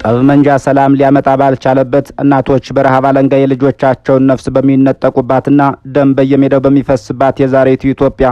ጠብመንጃ ሰላም ሊያመጣ ባልቻለበት እናቶች በረሃብ አለንጋ የልጆቻቸውን ነፍስ በሚነጠቁባትና ደም በየሜዳው በሚፈስባት የዛሬቱ ኢትዮጵያ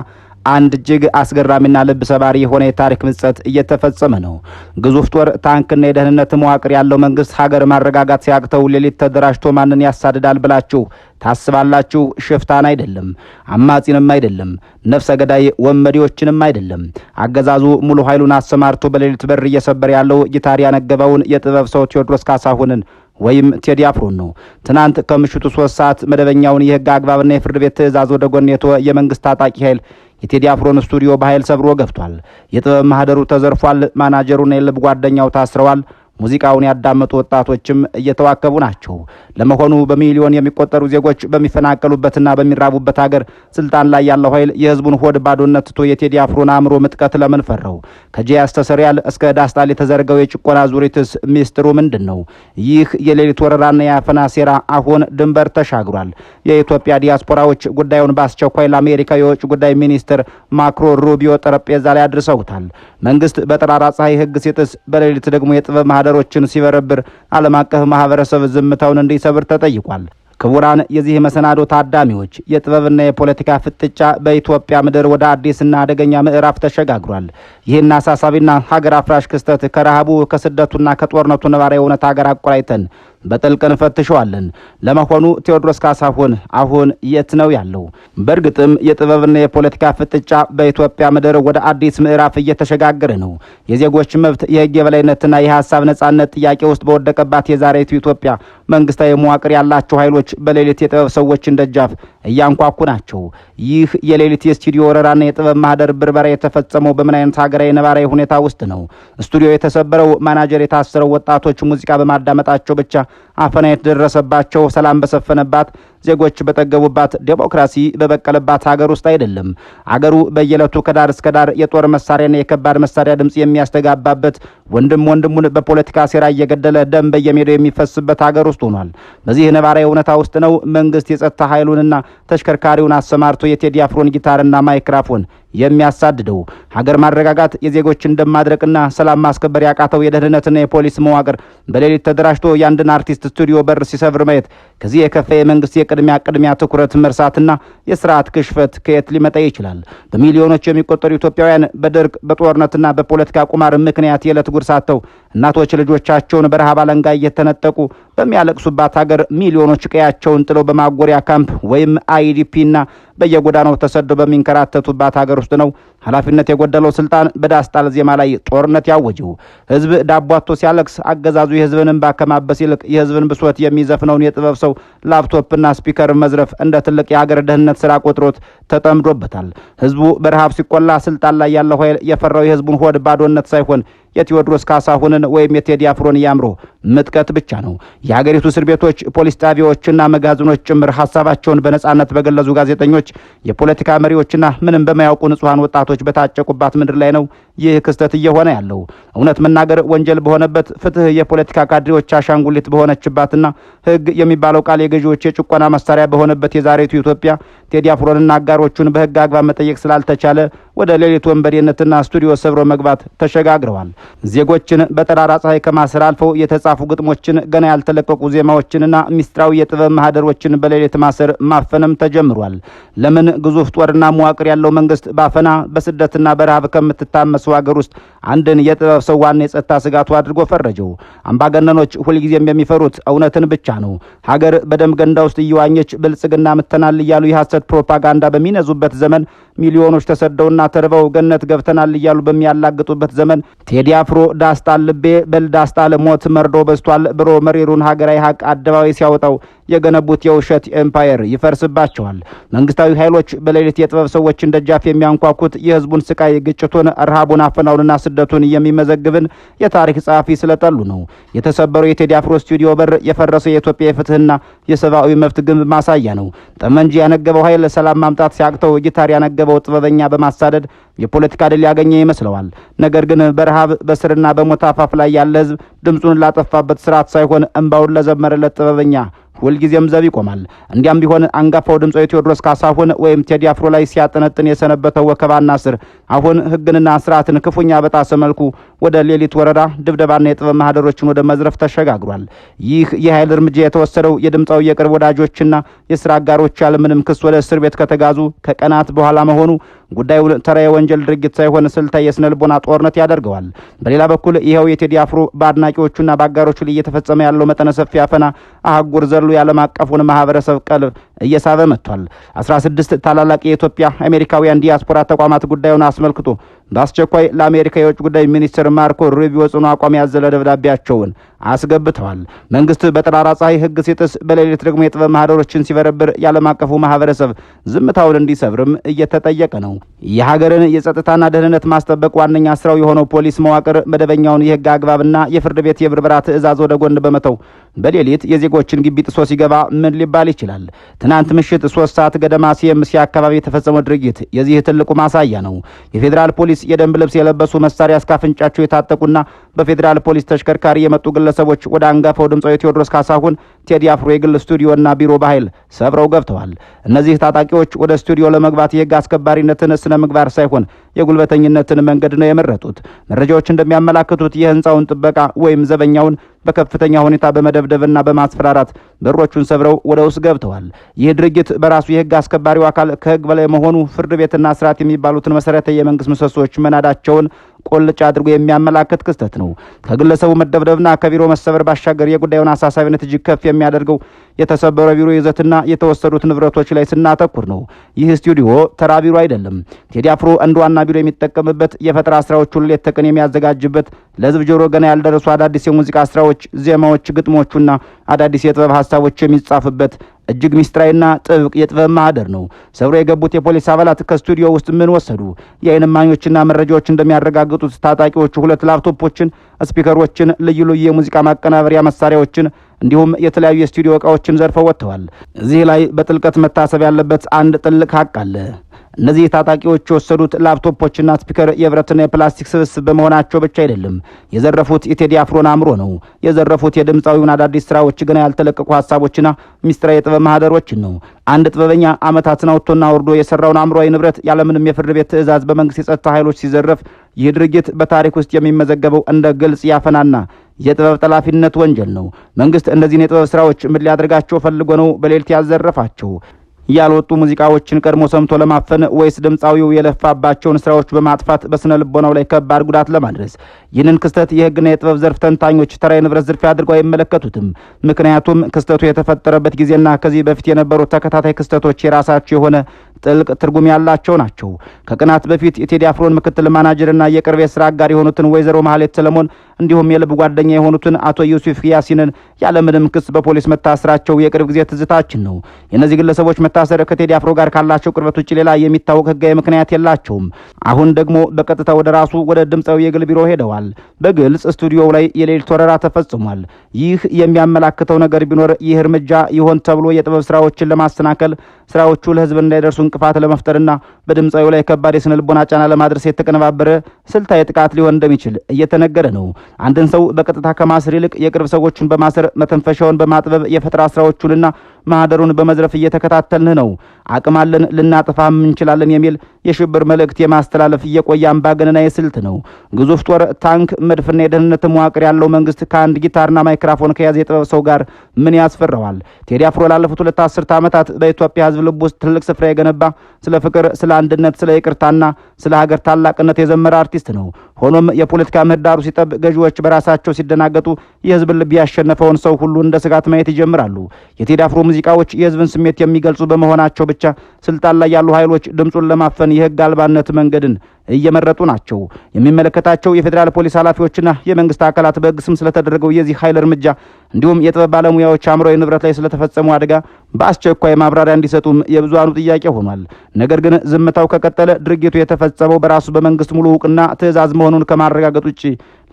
አንድ እጅግ አስገራሚና ልብ ሰባሪ የሆነ የታሪክ ምጸት እየተፈጸመ ነው። ግዙፍ ጦር፣ ታንክና የደህንነት መዋቅር ያለው መንግስት ሀገር ማረጋጋት ሲያቅተው ሌሊት ተደራጅቶ ማንን ያሳድዳል ብላችሁ ታስባላችሁ? ሽፍታን አይደለም፣ አማጺንም አይደለም፣ ነፍሰ ገዳይ ወንበዴዎችንም አይደለም። አገዛዙ ሙሉ ኃይሉን አሰማርቶ በሌሊት በር እየሰበረ ያለው ጊታር ያነገበውን የጥበብ ሰው ቴዎድሮስ ካሳሁንን ወይም ቴዲ አፍሮን ነው። ትናንት ከምሽቱ 3 ሰዓት መደበኛውን የህግ አግባብና የፍርድ ቤት ትዕዛዝ ወደ ጎን የተወ የመንግስት ታጣቂ ኃይል የቴዲ አፍሮን ስቱዲዮ በኃይል ሰብሮ ገብቷል። የጥበብ ማህደሩ ተዘርፏል። ማናጀሩና የልብ ጓደኛው ታስረዋል። ሙዚቃውን ያዳመጡ ወጣቶችም እየተዋከቡ ናቸው። ለመሆኑ በሚሊዮን የሚቆጠሩ ዜጎች በሚፈናቀሉበትና በሚራቡበት ሀገር ስልጣን ላይ ያለው ኃይል የህዝቡን ሆድ ባዶነት ትቶ የቴዲ አፍሮን አእምሮ ምጥቀት ለምን ፈራው? ከጂያስ ተሰሪያል እስከ ዳስታል የተዘረገው የጭቆና ዙሪትስ ሚስጥሩ ምንድን ነው? ይህ የሌሊት ወረራና የአፈና ሴራ አሁን ድንበር ተሻግሯል። የኢትዮጵያ ዲያስፖራዎች ጉዳዩን በአስቸኳይ ለአሜሪካ የውጭ ጉዳይ ሚኒስትር ማክሮ ሩቢዮ ጠረጴዛ ላይ አድርሰውታል። መንግስት በጠራራ ፀሐይ ህግ ሲጥስ፣ በሌሊት ደግሞ የጥበብ ማህደሮችን ሲበረብር ዓለም አቀፍ ማህበረሰብ ዝምታውን እንዲሰብር ተጠይቋል። ክቡራን የዚህ መሰናዶ ታዳሚዎች፣ የጥበብና የፖለቲካ ፍጥጫ በኢትዮጵያ ምድር ወደ አዲስና አደገኛ ምዕራፍ ተሸጋግሯል። ይህን አሳሳቢና ሀገር አፍራሽ ክስተት ከረሃቡ ከስደቱና ከጦርነቱ ነባራዊ እውነት ሀገር አቆራይተን በጥልቅ እንፈትሸዋለን። ለመሆኑ ቴዎድሮስ ካሳሁን አሁን የት ነው ያለው? በእርግጥም የጥበብና የፖለቲካ ፍጥጫ በኢትዮጵያ ምድር ወደ አዲስ ምዕራፍ እየተሸጋገረ ነው። የዜጎች መብት፣ የህግ የበላይነትና የሀሳብ ነጻነት ጥያቄ ውስጥ በወደቀባት የዛሬቱ ኢትዮጵያ መንግስታዊ መዋቅር ያላቸው ኃይሎች በሌሊት የጥበብ ሰዎችን ደጃፍ እያንኳኩ ናቸው። ይህ የሌሊት የስቱዲዮ ወረራና የጥበብ ማህደር ብርበራ የተፈጸመው በምን አይነት ሀገራዊ ነባራዊ ሁኔታ ውስጥ ነው? ስቱዲዮ የተሰበረው፣ ማናጀር የታሰረው፣ ወጣቶች ሙዚቃ በማዳመጣቸው ብቻ አፈና የተደረሰባቸው፣ ሰላም በሰፈነባት፣ ዜጎች በጠገቡባት፣ ዴሞክራሲ በበቀለባት ሀገር ውስጥ አይደለም። አገሩ በየዕለቱ ከዳር እስከ ዳር የጦር መሳሪያና የከባድ መሳሪያ ድምጽ የሚያስተጋባበት፣ ወንድም ወንድሙን በፖለቲካ ሴራ እየገደለ ደም በየሜዳው የሚፈስበት ሀገር ውስጥ ሆኗል። በዚህ ነባራዊ እውነታ ውስጥ ነው መንግስት የጸጥታ ኃይሉንና ተሽከርካሪውን አሰማርቶ የቴዲ አፍሮን ጊታርና ማይክራፎን የሚያሳድደው። ሀገር ማረጋጋት፣ የዜጎችን ደም ማድረቅና ሰላም ማስከበር ያቃተው የደህንነትና የፖሊስ መዋቅር በሌሊት ተደራጅቶ የአንድን አርቲስት ስቱዲዮ በር ሲሰብር ማየት ከዚህ የከፋ የመንግስት የቅድሚያ ትኩረት መርሳትና የስርዓት ክሽፈት ከየት ሊመጣ ይችላል? በሚሊዮኖች የሚቆጠሩ ኢትዮጵያውያን በድርቅ በጦርነትና በፖለቲካ ቁማር ምክንያት የዕለት ጉርስ አጥተው እናቶች ልጆቻቸውን በረሃብ አለንጋ እየተነጠቁ በሚያለቅሱባት ሀገር ሚሊዮኖች ቀያቸውን ጥለው በማጎሪያ ካምፕ ወይም አይዲፒና በየጎዳናው ተሰደው በሚንከራተቱባት ሀገር ውስጥ ነው ኃላፊነት የጎደለው ስልጣን በዳስጣል ዜማ ላይ ጦርነት ያወጀው። ህዝብ ዳቦ አጥቶ ሲያለቅስ አገዛዙ የህዝብን እንባ ከማበስ ይልቅ የህዝብን ብሶት የሚዘፍነውን የጥበብ ሰው ላፕቶፕና ስፒከር መዝረፍ እንደ ትልቅ የሀገር ደህንነት ስራ ቆጥሮት ተጠምዶበታል። ህዝቡ በረሃብ ሲቆላ ስልጣን ላይ ያለው ኃይል የፈራው የህዝቡን ሆድ ባዶነት ሳይሆን የቴዎድሮስ ካሳሁንን ወይም የቴዲ አፍሮን ያምሮ ምጥቀት ብቻ ነው። የሀገሪቱ እስር ቤቶች፣ ፖሊስ ጣቢያዎችና መጋዘኖች ጭምር ሀሳባቸውን በነጻነት በገለጹ ጋዜጠኞች፣ የፖለቲካ መሪዎችና ምንም በማያውቁ ንጹሐን ወጣቶች በታጨቁባት ምድር ላይ ነው ይህ ክስተት እየሆነ ያለው። እውነት መናገር ወንጀል በሆነበት፣ ፍትህ የፖለቲካ ካድሬዎች አሻንጉሊት በሆነችባትና ህግ የሚባለው ቃል የገዢዎች የጭቆና መሳሪያ በሆነበት የዛሬቱ ኢትዮጵያ ቴዲ አፍሮንና አጋሮቹን በህግ አግባብ መጠየቅ ስላልተቻለ ወደ ሌሊት ወንበዴነትና ስቱዲዮ ሰብሮ መግባት ተሸጋግረዋል። ዜጎችን በጠራራ ፀሐይ ከማሰር አልፈው የተጻፉ ግጥሞችን፣ ገና ያልተለቀቁ ዜማዎችንና ሚስጥራዊ የጥበብ ማህደሮችን በሌሊት ማሰር ማፈንም ተጀምሯል። ለምን? ግዙፍ ጦርና መዋቅር ያለው መንግስት ባፈና በስደትና በረሃብ ከምትታመሰው ሀገር ውስጥ አንድን የጥበብ ሰው ዋና የጸጥታ ስጋቱ አድርጎ ፈረጀው። አምባገነኖች ሁልጊዜም የሚፈሩት እውነትን ብቻ ነው። ሀገር በደም ገንዳ ውስጥ እየዋኘች ብልጽግና ምተናል እያሉ የሐሰት ፕሮፓጋንዳ በሚነዙበት ዘመን፣ ሚሊዮኖች ተሰደውና ተርበው ገነት ገብተናል እያሉ በሚያላግጡበት ዘመን ቴዲ አፍሮ ዳስጣል ልቤ በል ዳስጣል ሞት መርዶ በዝቷል ብሎ መሪሩን ሀገራዊ ሀቅ አደባባይ ሲያወጣው የገነቡት የውሸት ኤምፓየር ይፈርስባቸዋል። መንግስታዊ ኃይሎች በሌሊት የጥበብ ሰዎችን ደጃፍ የሚያንኳኩት የህዝቡን ስቃይ፣ ግጭቱን፣ ረሃቡን፣ አፈናውንና ስደቱን የሚመዘግብን የታሪክ ጸሐፊ ስለጠሉ ነው። የተሰበረው የቴዲ አፍሮ ስቱዲዮ በር የፈረሰው የኢትዮጵያ የፍትህና የሰብአዊ መብት ግንብ ማሳያ ነው። ጠመንጃ ያነገበው ኃይል ሰላም ማምጣት ሲያቅተው ጊታር ያነገበው ጥበበኛ በማሳደድ የፖለቲካ ድል ያገኘ ይመስለዋል። ነገር ግን በረሃብ በስርና በሞት አፋፍ ላይ ያለ ህዝብ ድምፁን ላጠፋበት ስርዓት ሳይሆን እንባውን ለዘመረለት ጥበበኛ ሁልጊዜም ዘብ ይቆማል። እንዲያም ቢሆን አንጋፋው ድምፃዊ ቴዎድሮስ ካሳሁን ወይም ቴዲ አፍሮ ላይ ሲያጠነጥን የሰነበተው ወከባና ስር አሁን ሕግንና ስርዓትን ክፉኛ በጣሰ መልኩ ወደ ሌሊት ወረራ፣ ድብደባና የጥበብ ማህደሮችን ወደ መዝረፍ ተሸጋግሯል። ይህ የኃይል እርምጃ የተወሰደው የድምፃዊ የቅርብ ወዳጆችና የስራ አጋሮች ያለምንም ክስ ወደ እስር ቤት ከተጋዙ ከቀናት በኋላ መሆኑ ጉዳዩን ተራ የወንጀል ድርጊት ሳይሆን ስልታዊ የስነ ልቦና ጦርነት ያደርገዋል። በሌላ በኩል ይኸው የቴዲ አፍሮ በአድናቂዎቹና በአጋሮቹ ላይ እየተፈጸመ ያለው መጠነ ሰፊ አፈና አህጉር ዘሎ የዓለም አቀፉን ማህበረሰብ ቀልብ እየሳበ መጥቷል። 16 ታላላቅ የኢትዮጵያ አሜሪካውያን ዲያስፖራ ተቋማት ጉዳዩን አስመልክቶ በአስቸኳይ ለአሜሪካ የውጭ ጉዳይ ሚኒስትር ማርኮ ሩቢዮ ጽኑ አቋም ያዘለ ደብዳቤያቸውን አስገብተዋል። መንግስት በጠራራ ፀሐይ ህግ ሲጥስ፣ በሌሊት ደግሞ የጥበብ ማህደሮችን ሲበረብር የዓለም አቀፉ ማህበረሰብ ዝምታውን እንዲሰብርም እየተጠየቀ ነው። የሀገርን የጸጥታና ደህንነት ማስጠበቅ ዋነኛ ስራው የሆነው ፖሊስ መዋቅር መደበኛውን የህግ አግባብና የፍርድ ቤት የብርበራ ትዕዛዝ ወደ ጎን በመተው በሌሊት የዜጎችን ግቢ ጥሶ ሲገባ ምን ሊባል ይችላል? ትናንት ምሽት 3 ሰዓት ገደማ ሲኤምሲ አካባቢ የተፈጸመው ድርጊት የዚህ ትልቁ ማሳያ ነው። የፌዴራል ፖሊስ የደንብ ልብስ የለበሱ መሳሪያ እስከ አፍንጫቸው የታጠቁና በፌዴራል ፖሊስ ተሽከርካሪ የመጡ ግለሰቦች ወደ አንጋፋው ድምፃዊ ቴዎድሮስ ካሳሁን ቴዲ አፍሮ የግል ስቱዲዮና ቢሮ በኃይል ሰብረው ገብተዋል። እነዚህ ታጣቂዎች ወደ ስቱዲዮ ለመግባት የህግ አስከባሪነትን ስነ ምግባር ሳይሆን የጉልበተኝነትን መንገድ ነው የመረጡት። መረጃዎች እንደሚያመላክቱት የህንፃውን ጥበቃ ወይም ዘበኛውን በከፍተኛ ሁኔታ በመደብደብና በማስፈራራት በሮቹን ሰብረው ወደ ውስጥ ገብተዋል። ይህ ድርጊት በራሱ የህግ አስከባሪው አካል ከህግ በላይ መሆኑ ፍርድ ቤትና ስርዓት የሚባሉትን መሰረታዊ የመንግስት ምሰሶች መናዳቸውን ቆልጭ አድርጎ የሚያመላክት ክስተት ነው። ከግለሰቡ መደብደብና ከቢሮ መሰበር ባሻገር የጉዳዩን አሳሳቢነት እጅግ ከፍ የሚያደርገው የተሰበረው ቢሮ ይዘትና የተወሰዱት ንብረቶች ላይ ስናተኩር ነው። ይህ ስቱዲዮ ተራ ቢሮ አይደለም። ቴዲ አፍሮ እንደ ዋና ቢሮ የሚጠቀምበት፣ የፈጠራ ስራዎቹን ሌት ተቀን የሚያዘጋጅበት፣ ለህዝብ ጆሮ ገና ያልደረሱ አዳዲስ የሙዚቃ ስራዎች፣ ዜማዎች፣ ግጥሞቹና አዳዲስ የጥበብ ሀሳቦች የሚጻፍበት እጅግ ሚስጥራዊና ጥብቅ የጥበብ ማህደር ነው። ሰብሮ የገቡት የፖሊስ አባላት ከስቱዲዮ ውስጥ ምን ወሰዱ? የዓይን እማኞችና መረጃዎች እንደሚያረጋግጡት ታጣቂዎቹ 2 ላፕቶፖችን፣ ስፒከሮችን፣ ልዩ ልዩ የሙዚቃ ማቀናበሪያ መሳሪያዎችን እንዲሁም የተለያዩ የስቱዲዮ ዕቃዎችን ዘርፈው ወጥተዋል። እዚህ ላይ በጥልቀት መታሰብ ያለበት አንድ ጥልቅ ሀቅ አለ። እነዚህ ታጣቂዎች የወሰዱት ላፕቶፖችና ስፒከር የብረትና የፕላስቲክ ስብስብ በመሆናቸው ብቻ አይደለም። የዘረፉት የቴዲ አፍሮን አእምሮ ነው። የዘረፉት የድምፃዊውን አዳዲስ ስራዎች፣ ገና ያልተለቀቁ ሀሳቦችና ሚስጥራዊ የጥበብ ማህደሮችን ነው። አንድ ጥበበኛ ዓመታትን አውጥቶና ወርዶ የሰራውን አእምሯዊ ንብረት ያለምንም የፍርድ ቤት ትዕዛዝ በመንግስት የጸጥታ ኃይሎች ሲዘረፍ ይህ ድርጊት በታሪክ ውስጥ የሚመዘገበው እንደ ግልጽ ያፈናና የጥበብ ጠላፊነት ወንጀል ነው። መንግስት እነዚህን የጥበብ ስራዎች ምን ሊያደርጋቸው ፈልጎ ነው በሌሊት ያዘረፋቸው? ያልወጡ ሙዚቃዎችን ቀድሞ ሰምቶ ለማፈን ወይስ ድምፃዊው የለፋባቸውን ስራዎች በማጥፋት በስነ ልቦናው ላይ ከባድ ጉዳት ለማድረስ? ይህንን ክስተት የህግና የጥበብ ዘርፍ ተንታኞች ተራ የንብረት ዝርፊያ አድርገው አይመለከቱትም። ምክንያቱም ክስተቱ የተፈጠረበት ጊዜና ከዚህ በፊት የነበሩት ተከታታይ ክስተቶች የራሳቸው የሆነ ጥልቅ ትርጉም ያላቸው ናቸው። ከቀናት በፊት የቴዲ አፍሮን ምክትል ማናጀርና የቅርብ የስራ አጋር የሆኑትን ወይዘሮ ማህሌት ሰለሞን እንዲሁም የልብ ጓደኛ የሆኑትን አቶ ዩሱፍ ያሲንን ያለምንም ክስ በፖሊስ መታሰራቸው የቅርብ ጊዜ ትዝታችን ነው። የእነዚህ ግለሰቦች መታሰር ከቴዲ አፍሮ ጋር ካላቸው ቅርበት ውጭ ሌላ የሚታወቅ ህጋዊ ምክንያት የላቸውም። አሁን ደግሞ በቀጥታ ወደ ራሱ ወደ ድምፃዊ የግል ቢሮ ሄደዋል። በግልጽ ስቱዲዮው ላይ የሌሊት ወረራ ተፈጽሟል። ይህ የሚያመላክተው ነገር ቢኖር ይህ እርምጃ ይሆን ተብሎ የጥበብ ስራዎችን ለማስተናከል፣ ስራዎቹ ለህዝብ እንዳይደርሱ እንቅፋት ለመፍጠርና በድምፃዊው ላይ ከባድ የስነ ልቦና ጫና ለማድረስ የተቀነባበረ ስልታዊ ጥቃት ሊሆን እንደሚችል እየተነገረ ነው። አንድን ሰው በቀጥታ ከማሰር ይልቅ የቅርብ ሰዎችን በማሰር መተንፈሻውን በማጥበብ የፈጠራ ስራዎቹንና ማህደሩን በመዝረፍ እየተከታተልን ነው። አቅም አለን፣ ልናጠፋም እንችላለን የሚል የሽብር መልእክት የማስተላለፍ የቆየ አምባገነናዊ ስልት ነው። ግዙፍ ጦር፣ ታንክ፣ መድፍና የደህንነት መዋቅር ያለው መንግስት ከአንድ ጊታርና ማይክራፎን ከያዘ የጥበብ ሰው ጋር ምን ያስፈራዋል? ቴዲ አፍሮ ላለፉት 2 አስርተ ዓመታት በኢትዮጵያ ህዝብ ልብ ውስጥ ትልቅ ስፍራ የገነባ ስለ ፍቅር፣ ስለ አንድነት፣ ስለ ይቅርታና ስለ ሀገር ታላቅነት የዘመረ አርቲስት ነው። ሆኖም የፖለቲካ ምህዳሩ ሲጠብ፣ ገዢዎች በራሳቸው ሲደናገጡ የህዝብ ልብ ያሸነፈውን ሰው ሁሉ እንደ ስጋት ማየት ይጀምራሉ። የቴዲ አፍሮ ሙዚቃዎች የህዝብን ስሜት የሚገልጹ በመሆናቸው ብቻ ስልጣን ላይ ያሉ ኃይሎች ድምጹን ለማፈን የህግ አልባነት መንገድን እየመረጡ ናቸው። የሚመለከታቸው የፌዴራል ፖሊስ ኃላፊዎችና የመንግስት አካላት በህግ ስም ስለተደረገው የዚህ ኃይል እርምጃ እንዲሁም የጥበብ ባለሙያዎች አእምሯዊ ንብረት ላይ ስለተፈጸመው አደጋ በአስቸኳይ ማብራሪያ እንዲሰጡም የብዙሃኑ ጥያቄ ሆኗል። ነገር ግን ዝምታው ከቀጠለ ድርጊቱ የተፈጸመው በራሱ በመንግስት ሙሉ እውቅና ትዕዛዝ መሆኑን ከማረጋገጥ ውጪ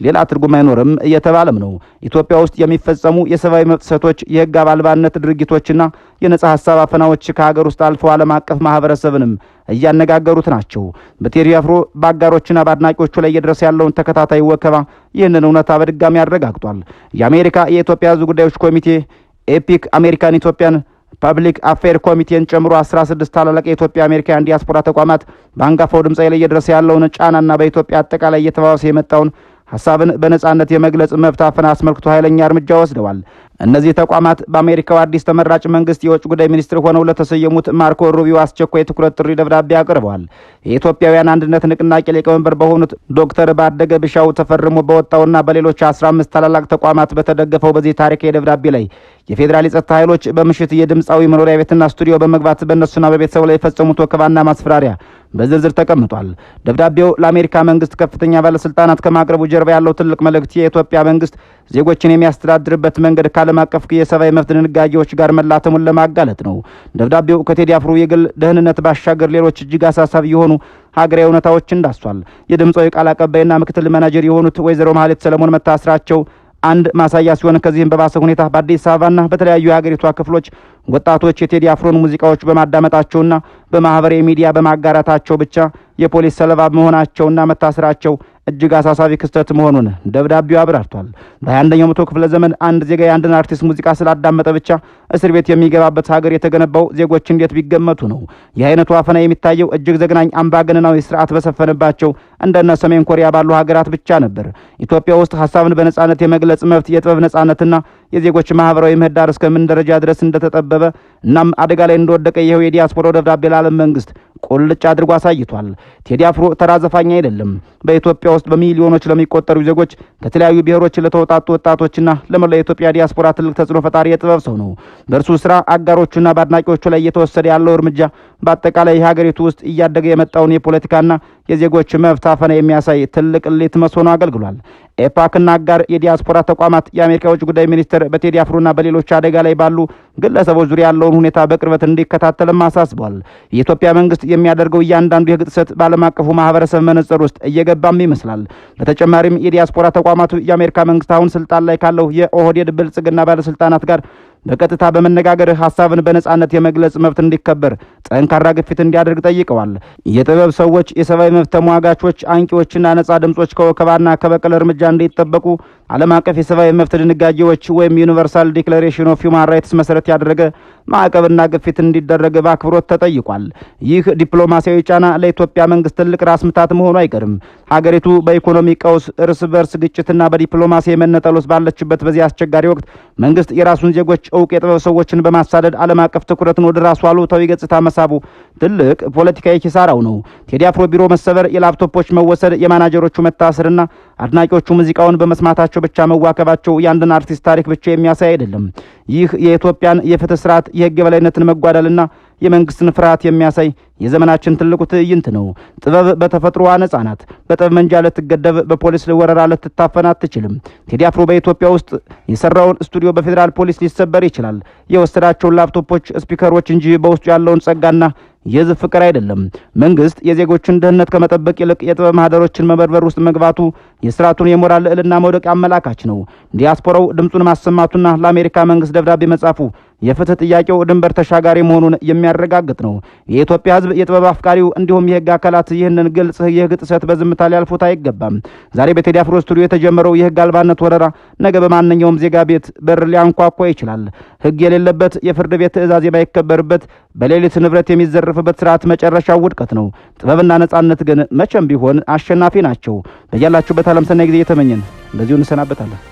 ሌላ ትርጉም አይኖርም እየተባለም ነው። ኢትዮጵያ ውስጥ የሚፈጸሙ የሰብአዊ መብት ጥሰቶች፣ የህግ አልባነት ድርጊቶችና የነጻ ሀሳብ አፈናዎች ከሀገር ውስጥ አልፈው ዓለም አቀፍ ማህበረሰብንም እያነጋገሩት ናቸው። በቴዲ አፍሮ በአጋሮችና በአድናቂዎቹ ላይ እየደረሰ ያለውን ተከታታይ ወከባ ይህንን እውነታ በድጋሚ አረጋግጧል። የአሜሪካ የኢትዮጵያ ህዝብ ጉዳዮች ኮሚቴ ኤፒክ አሜሪካን ኢትዮጵያን ፐብሊክ አፌር ኮሚቴን ጨምሮ 16 ታላላቅ የኢትዮጵያ አሜሪካን ዲያስፖራ ተቋማት በአንጋፋው ድምጻዊ ላይ እየደረሰ ያለውን ጫናና በኢትዮጵያ አጠቃላይ እየተባባሰ የመጣውን ሐሳብን በነጻነት የመግለጽ መብት አፈና አስመልክቶ ኃይለኛ እርምጃ ወስደዋል። እነዚህ ተቋማት በአሜሪካው አዲስ ተመራጭ መንግስት የውጭ ጉዳይ ሚኒስትር ሆነው ለተሰየሙት ማርኮ ሩቢዮ አስቸኳይ ትኩረት ጥሪ ደብዳቤ አቅርበዋል። የኢትዮጵያውያን አንድነት ንቅናቄ ሊቀመንበር በሆኑት ዶክተር ባደገ ብሻው ተፈርሞ በወጣውና በሌሎች 15 ታላላቅ ተቋማት በተደገፈው በዚህ ታሪካዊ ደብዳቤ ላይ የፌዴራል የጸጥታ ኃይሎች በምሽት የድምጻዊ መኖሪያ ቤትና ስቱዲዮ በመግባት በእነሱና በቤተሰቡ ላይ የፈጸሙት ወከባና ማስፈራሪያ በዝርዝር ተቀምጧል። ደብዳቤው ለአሜሪካ መንግስት ከፍተኛ ባለስልጣናት ከማቅረቡ ጀርባ ያለው ትልቅ መልእክት የኢትዮጵያ መንግስት ዜጎችን የሚያስተዳድርበት መንገድ ከዓለም አቀፍ የሰብአዊ መብት ድንጋጌዎች ጋር መላተሙን ለማጋለጥ ነው። ደብዳቤው ከቴዲ አፍሮ የግል ደህንነት ባሻገር ሌሎች እጅግ አሳሳቢ የሆኑ ሀገራዊ እውነታዎችን ዳስሷል። የድምጻዊ ቃል አቀባይና ምክትል ማናጀር የሆኑት ወይዘሮ ማህሌት ሰለሞን መታሰራቸው አንድ ማሳያ ሲሆን ከዚህም በባሰ ሁኔታ በአዲስ አበባና በተለያዩ የሀገሪቷ ክፍሎች ወጣቶች የቴዲ አፍሮን ሙዚቃዎች በማዳመጣቸውና በማህበራዊ ሚዲያ በማጋራታቸው ብቻ የፖሊስ ሰለባ መሆናቸውና መታሰራቸው እጅግ አሳሳቢ ክስተት መሆኑን ደብዳቤው አብራርቷል። በ21ኛው መቶ ክፍለ ዘመን አንድ ዜጋ የአንድን አርቲስት ሙዚቃ ስላዳመጠ ብቻ እስር ቤት የሚገባበት ሀገር የተገነባው ዜጎች እንዴት ቢገመቱ ነው? ይህ አይነቱ አፈና የሚታየው እጅግ ዘግናኝ አምባገነናዊ ስርዓት በሰፈነባቸው እንደነ ሰሜን ኮሪያ ባሉ ሀገራት ብቻ ነበር። ኢትዮጵያ ውስጥ ሀሳብን በነጻነት የመግለጽ መብት፣ የጥበብ ነጻነትና የዜጎች ማህበራዊ ምህዳር እስከምን ደረጃ ድረስ እንደተጠበበ እናም አደጋ ላይ እንደወደቀ ይኸው የዲያስፖራው ደብዳቤ ለዓለም መንግስት ቁልጭ አድርጎ አሳይቷል። ቴዲ አፍሮ ተራ ዘፋኝ አይደለም። በኢትዮጵያ ውስጥ በሚሊዮኖች ለሚቆጠሩ ዜጎች ከተለያዩ ብሔሮች ለተወጣጡ ወጣቶችና ለመላው የኢትዮጵያ ዲያስፖራ ትልቅ ተጽዕኖ ፈጣሪ የጥበብ ሰው ነው። በእርሱ ስራ አጋሮቹና በአድናቂዎቹ ላይ እየተወሰደ ያለው እርምጃ በአጠቃላይ ሀገሪቱ ውስጥ እያደገ የመጣውን የፖለቲካና የዜጎች መብት አፈና የሚያሳይ ትልቅ ሊትመስ ሆኖ አገልግሏል። ኤፓክና አጋር የዲያስፖራ ተቋማት የአሜሪካ የውጭ ጉዳይ ሚኒስቴር በቴዲ አፍሮና በሌሎች አደጋ ላይ ባሉ ግለሰቦች ዙሪያ ያለውን ሁኔታ በቅርበት እንዲከታተልም አሳስቧል። የኢትዮጵያ መንግስት የሚያደርገው እያንዳንዱ የህግ ጥሰት በዓለም አቀፉ ማህበረሰብ መነጽር ውስጥ እየገባም ይመስላል። በተጨማሪም የዲያስፖራ ተቋማቱ የአሜሪካ መንግስት አሁን ስልጣን ላይ ካለው የኦህዴድ ብልጽግና ባለስልጣናት ጋር በቀጥታ በመነጋገር ሐሳብን በነጻነት የመግለጽ መብት እንዲከበር ጠንካራ ግፊት እንዲያደርግ ጠይቀዋል። የጥበብ ሰዎች፣ የሰብአዊ መብት ተሟጋቾች፣ አንቂዎችና ነጻ ድምጾች ከወከባና ከበቀል እርምጃ እንዲጠበቁ ዓለም አቀፍ የሰብአዊ መብት ድንጋጌዎች ወይም ዩኒቨርሳል ዲክላሬሽን ኦፍ ሁማን ራይትስ መሰረት ያደረገ ማዕቀብና ግፊት እንዲደረግ በአክብሮት ተጠይቋል። ይህ ዲፕሎማሲያዊ ጫና ለኢትዮጵያ መንግስት ትልቅ ራስ ምታት መሆኑ አይቀርም። ሀገሪቱ በኢኮኖሚ ቀውስ፣ እርስ በርስ ግጭትና በዲፕሎማሲ የመነጠል ውስጥ ባለችበት በዚህ አስቸጋሪ ወቅት መንግስት የራሱን ዜጎች እውቅ የጥበብ ሰዎችን በማሳደድ ዓለም አቀፍ ትኩረትን ወደ ራሱ አሉታዊ ገጽታ መሳቡ ትልቅ ፖለቲካዊ ኪሳራው ነው። ቴዲ አፍሮ ቢሮ መሰበር፣ የላፕቶፖች መወሰድ፣ የማናጀሮቹ መታሰርና አድናቂዎቹ ሙዚቃውን በመስማታቸው ብቻ መዋከባቸው የአንድን አርቲስት ታሪክ ብቻ የሚያሳይ አይደለም። ይህ የኢትዮጵያን የፍትህ ስርዓት የህግ የበላይነትን መጓደልና የመንግስትን ፍርሃት የሚያሳይ የዘመናችን ትልቁ ትዕይንት ነው። ጥበብ በተፈጥሮዋ ነጻ ናት። በጠመንጃ ልትገደብ፣ በፖሊስ ወረራ ልትታፈን አትችልም። ቴዲ አፍሮ በኢትዮጵያ ውስጥ የሰራውን ስቱዲዮ በፌዴራል ፖሊስ ሊሰበር ይችላል። የወሰዳቸውን ላፕቶፖች፣ ስፒከሮች እንጂ በውስጡ ያለውን ጸጋና የህዝብ ፍቅር አይደለም። መንግስት የዜጎችን ደህንነት ከመጠበቅ ይልቅ የጥበብ ማህደሮችን መበርበር ውስጥ መግባቱ የስርዓቱን የሞራል ልዕልና መውደቅ አመላካች ነው። ዲያስፖራው ድምፁን ማሰማቱና ለአሜሪካ መንግስት ደብዳቤ መጻፉ የፍትህ ጥያቄው ድንበር ተሻጋሪ መሆኑን የሚያረጋግጥ ነው። የኢትዮጵያ ህዝብ፣ የጥበብ አፍቃሪው እንዲሁም የህግ አካላት ይህንን ግልጽ የህግ ጥሰት በዝምታ ሊያልፉት አይገባም። ዛሬ በቴዲ አፍሮ ስቱዲዮ የተጀመረው የህግ አልባነት ወረራ ነገ በማንኛውም ዜጋ ቤት በር ሊያንኳኳ ይችላል። ህግ የሌለበት፣ የፍርድ ቤት ትዕዛዝ የማይከበርበት፣ በሌሊት ንብረት የሚዘርፍበት ስርዓት መጨረሻው ውድቀት ነው። ጥበብና ነጻነት ግን መቼም ቢሆን አሸናፊ ናቸው። በያላችሁበት ዓለም ሰናይ ጊዜ እየተመኘን እንደዚሁ እንሰናበታለን።